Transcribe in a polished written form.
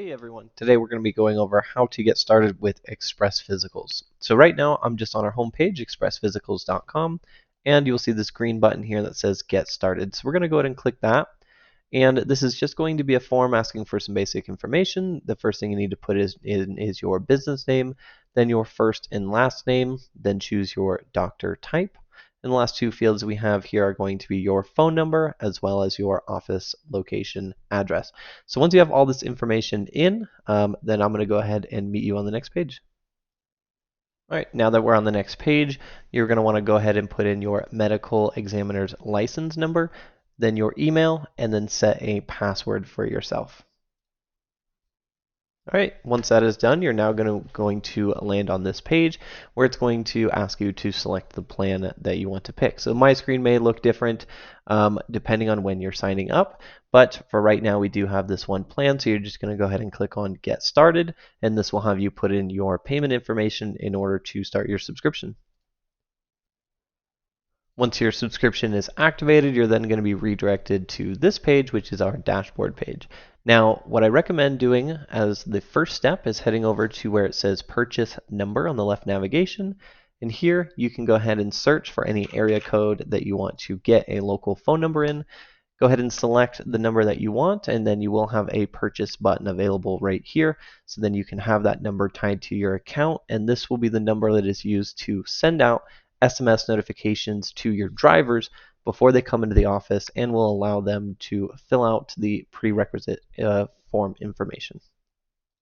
Hey everyone, today we're going to be going over how to get started with Express Physicals. So right now I'm just on our homepage, expressphysicals.com, and you'll see this green button here that says Get Started. So we're going to go ahead and click that. And this is just going to be a form asking for some basic information. The first thing you need to put is your business name, then your first and last name, then choose your doctor type. And the last two fields we have here are going to be your phone number as well as your office location address. So once you have all this information in, then I'm going to go ahead and meet you on the next page. All right, now that we're on the next page, you're going to want to go ahead and put in your medical examiner's license number, then your email, and then set a password for yourself. All right, once that is done, you're now going to land on this page where it's going to ask you to select the plan that you want to pick. So my screen may look different depending on when you're signing up, but for right now we do have this one plan, so you're just going to go ahead and click on Get Started, and this will have you put in your payment information in order to start your subscription. Once your subscription is activated, you're then going to be redirected to this page, which is our dashboard page. Now, what I recommend doing as the first step is heading over to where it says Purchase Number on the left navigation. And here you can go ahead and search for any area code that you want to get a local phone number in. Go ahead and select the number that you want, and then you will have a purchase button available right here. So then you can have that number tied to your account, and this will be the number that is used to send out SMS notifications to your drivers before they come into the office and will allow them to fill out the prerequisite form information.